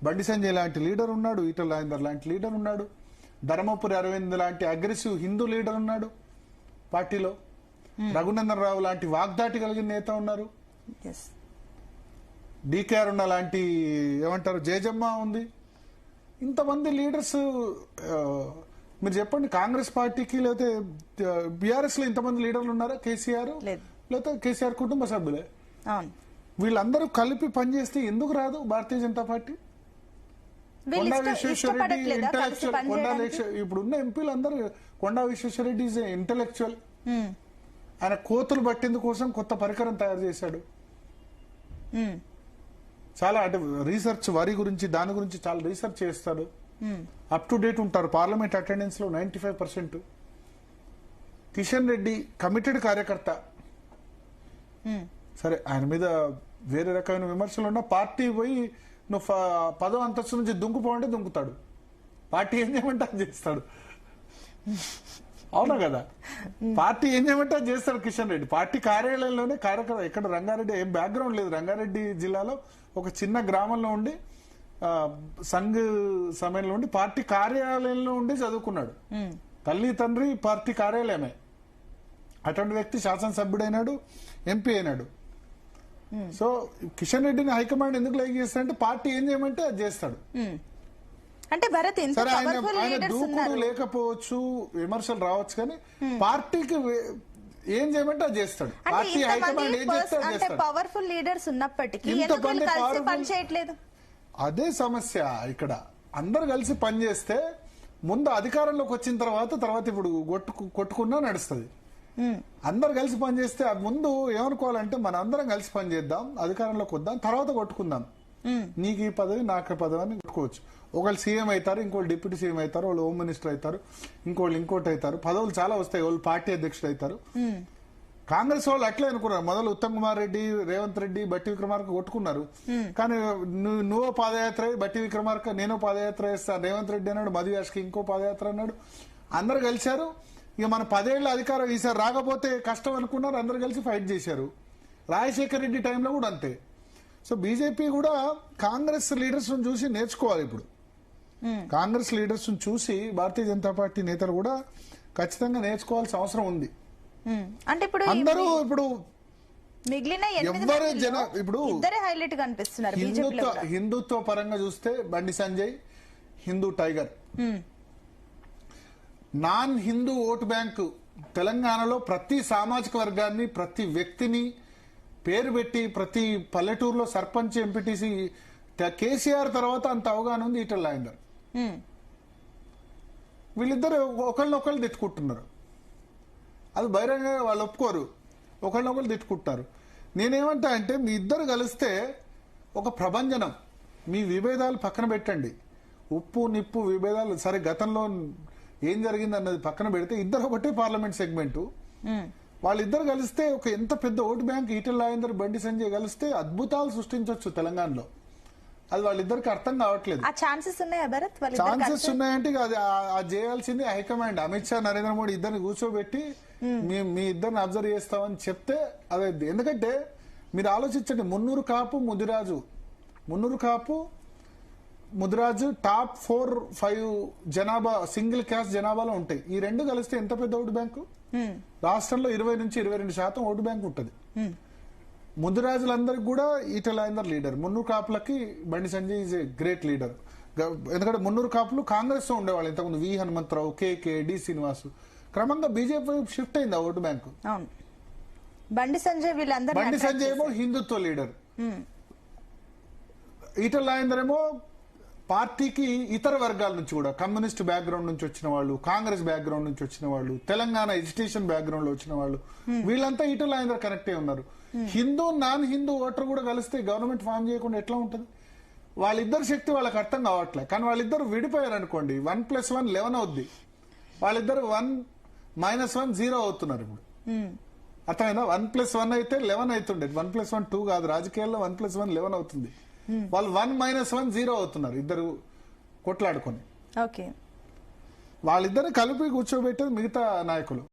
బండి సంజయ్ లాంటి లీడర్ ఉన్నాడు, ఈటల రాజేందర్ లాంటి లీడర్ ఉన్నాడు, ధర్మపురి అరవింద్ లాంటి అగ్రెసివ్ హిందూ లీడర్ ఉన్నాడు పార్టీలో, రఘునందన్ రావు లాంటి వాగ్దాటి కలిగిన నేత ఉన్నారు, డికే అరుణ లాంటి ఏమంటారు జయజమ్మ ఉంది. ఇంతమంది లీడర్స్ మీరు చెప్పండి, కాంగ్రెస్ పార్టీకి లేకపోతే బీఆర్ఎస్ లో ఇంతమంది లీడర్లు ఉన్నారా? కేసీఆర్ లేకపోతే కేసీఆర్ కుటుంబ సభ్యులే. వీళ్ళందరూ కలిపి పనిచేస్తే ఎందుకు రాదు భారతీయ జనతా పార్టీ? కొండా విశ్వేశ్వరరెడ్డి ఇంటలెక్చువల్, ఇప్పుడున్న ఎంపీలు అందరూ కొండా విశ్వేశ్వరరెడ్డి ఈజ్ ఇంటలెక్చువల్. ఆయన కోతులు పట్టేందుకు కోసం కొత్త పరికరం తయారు చేశాడు. చాలా అంటే రీసెర్చ్ వరి గురించి దాని గురించి చాలా రీసెర్చ్ చేస్తాడు. అప్ టు డేట్ ఉంటారు. పార్లమెంట్ అటెండెన్స్ లో 95%. కిషన్ రెడ్డి కమిటెడ్ కార్యకర్త. సరే, ఆయన మీద వేరే రకమైన విమర్శలు ఉన్నా పార్టీ పోయి నువ్వు 10వ అంతస్తు నుంచి దుంకుపోవంటే దుంకుతాడు. పార్టీ ఏం చేయమంటే అది చేస్తాడు. అవునా కదా? పార్టీ ఏం చేయమంటే అది చేస్తాడు కిషన్ రెడ్డి. పార్టీ కార్యాలయంలోనే కార్యకర్త. ఇక్కడ రంగారెడ్డి ఏం బ్యాక్గ్రౌండ్ లేదు. రంగారెడ్డి జిల్లాలో ఒక చిన్న గ్రామంలో ఉండి సంఘ్ సమయంలో ఉండి పార్టీ కార్యాలయంలో ఉండి చదువుకున్నాడు. తల్లి తండ్రి పార్టీ కార్యాలయమే. అటువంటి వ్యక్తి శాసనసభ్యుడైనాడు, ఎంపీ అయినాడు. సో కిషన్ రెడ్డిని హైకమాండ్ ఎందుకు లైక్ చేస్తాడంటే పార్టీ ఏం చేయమంటే అది చేస్తాడు. అంటే భరత్ సరే, ఆయన దూకుడు లేకపోవచ్చు, విమర్శలు రావచ్చు, కానీ పార్టీకి ఏం చేయమంటే అది చేస్తాడు. పార్టీ హైకమాండ్ ఏం చేస్తే అది చేస్తాడు. పవర్ఫుల్ లీడర్స్ ఉన్నప్పటికీ పనిచేయట్లేదు. అదే సమస్య ఇక్కడ. అందరు కలిసి పనిచేస్తే ముందు అధికారంలోకి వచ్చిన తర్వాత ఇప్పుడు కొట్టుకున్నా నడుస్తుంది. అందరు కలిసి పనిచేస్తే ముందు ఏమనుకోవాలంటే మన అందరం కలిసి పనిచేద్దాం, అధికారంలోకి వద్దాం, తర్వాత కొట్టుకుందాం. నీకు ఈ పదవి నాకు ఈ పదవి అని కొట్టుకోవచ్చు. ఒకళ్ళు సీఎం అవుతారు, ఇంకోళ్ళు డిప్యూటీ సీఎం అవుతారు, వాళ్ళు హోమ్ మినిస్టర్ అవుతారు, ఇంకోళ్ళు ఇంకోటి అవుతారు. పదవులు చాలా వస్తాయి. వాళ్ళు పార్టీ అధ్యక్షుడు అవుతారు. కాంగ్రెస్ వాళ్ళు అట్లే అనుకున్నారు. మొదలు ఉత్తమ్ కుమార్ రెడ్డి, రేవంత్ రెడ్డి, బట్టి విక్రమార్క కొట్టుకున్నారు. కానీ నువ్వో పాదయాత్ర, బట్టి విక్రమార్క నేనో పాదయాత్ర వేస్తాను, రేవంత్ రెడ్డి అన్నాడు, మధుయాష్కి ఇంకో పాదయాత్ర అన్నాడు. అందరు కలిశారు. ఇక మన 10 ఏళ్ల అధికారం ఈసారి రాకపోతే కష్టం అనుకున్నారు. అందరు కలిసి ఫైట్ చేశారు. రాజశేఖర్ రెడ్డి టైంలో కూడా అంతే. సో బీజేపీ కూడా కాంగ్రెస్ లీడర్స్ చూసి నేర్చుకోవాలి. ఇప్పుడు కాంగ్రెస్ లీడర్స్ చూసి భారతీయ జనతా పార్టీ నేతలు కూడా ఖచ్చితంగా నేర్చుకోవాల్సిన అవసరం ఉంది. అంటే ఇప్పుడు అందరూ ఇప్పుడు మిగిలిన ఇప్పుడు హైలైట్ గా అనిపిస్తున్నారు. హిందుత్వ పరంగా చూస్తే Bandi Sanjay Hindu tiger. Non Hindu vote bank తెలంగాణలో ప్రతి సామాజిక వర్గాన్ని, ప్రతి వ్యక్తిని పేరు పెట్టి ప్రతి పల్లెటూరులో సర్పంచ్, ఎంపీటీసీ కేసీఆర్ తర్వాత అంత అవగాహన ఉంది ఈటల రాజేందర్. వీళ్ళిద్దరు ఒకళ్ళనొకళ్ళు తిట్టుకుంటున్నారు. అది బహిరంగ వాళ్ళు ఒప్పుకోరు. ఒకళ్ళనొకళ్ళు తిట్టుకుంటారు. నేనేమంటా అంటే మీ ఇద్దరు కలిస్తే ఒక ప్రభంజనం. మీ విభేదాలు పక్కన పెట్టండి. ఉప్పు నిప్పు విభేదాలు సరే, గతంలో ఏం జరిగింది అన్నది పక్కన పెడితే ఇద్దరు ఒకటే పార్లమెంట్ సెగ్మెంటు. వాళ్ళిద్దరు కలిస్తే ఒక ఎంత పెద్ద ఓటు బ్యాంక్ ఈటల రాజేందర్, బండి సంజయ్ కలిస్తే అద్భుతాలు సృష్టించవచ్చు తెలంగాణలో. అది వాళ్ళిద్దరికి అర్థం కావట్లేదు. ఛాన్సెస్ ఉన్నాయంటే అది చేయాల్సింది హైకమాండ్. అమిత్ షా, నరేంద్ర మోడీ ఇద్దరిని కూర్చోబెట్టి మీ ఇద్దరిని అబ్జర్వ్ చేస్తామని చెప్తే అదే. ఎందుకంటే మీరు ఆలోచించండి, మున్నూరు కాపు ముదిరాజు టాప్ 4-5 జనాభా సింగిల్ క్యాస్ట్ జనాభాలో ఉంటాయి. ఈ రెండు కలిస్తే ఎంత పెద్ద ఓటు బ్యాంకు? రాష్ట్రంలో 20 నుంచి 22% ఓటు బ్యాంక్ ఉంటుంది. ముదిరాజులందరికి కూడా ఈటల రాజేందర్ లీడర్. మున్నూరు కాపులకి Bandi Sanjay is a great leader. ఎందుకంటే మున్నూరు కాపులు కాంగ్రెస్ తో ఉండేవాళ్ళు ఇంతకుముందు. వి హనుమంతరావు, కేకే, డి శ్రీనివాసు. క్రమంగా బీజేపీ షిఫ్ట్ అయింది ఆ ఓటు బ్యాంకు. బండి సంజయ్ ఏమో హిందుత్వ లీడర్. ఈటల రాజేందర్ ఏమో పార్టీకి ఇతర వర్గాల నుంచి కూడా, కమ్యూనిస్ట్ బ్యాక్గ్రౌండ్ నుంచి వచ్చిన వాళ్ళు, కాంగ్రెస్ బ్యాక్గ్రౌండ్ నుంచి వచ్చిన వాళ్ళు, తెలంగాణ ఎడ్యుకేషన్ బ్యాక్గ్రౌండ్ లో వచ్చిన వాళ్ళు, వీళ్ళంతా ఈటల రాజేందర్ కనెక్ట్ అయి ఉన్నారు. హిందూ నాన్ హిందూ ఓటర్ కూడా కలిస్తే గవర్నమెంట్ ఫామ్ చేయకుండా ఎట్లా ఉంటుంది? వాళ్ళిద్దరు శక్తి వాళ్ళకి అర్థం కావట్లేదు. కానీ వాళ్ళిద్దరు విడిపోయారు అనుకోండి, 1+1 11 అవుద్ది. వాళ్ళిద్దరు 1-1 0 అవుతున్నారు ఇప్పుడు. అర్థమైందా? 1+1 అయితే 11 అవుతుండేది. 1+1 2 కాదు. రాజకీయాల్లో 1+1 11 అవుతుంది. వాళ్ళు 1-1 0 అవుతున్నారు ఇద్దరు కొట్లాడుకొని. వాళ్ళిద్దరు కలిపి కూర్చోబెట్టేది మిగతా నాయకులు.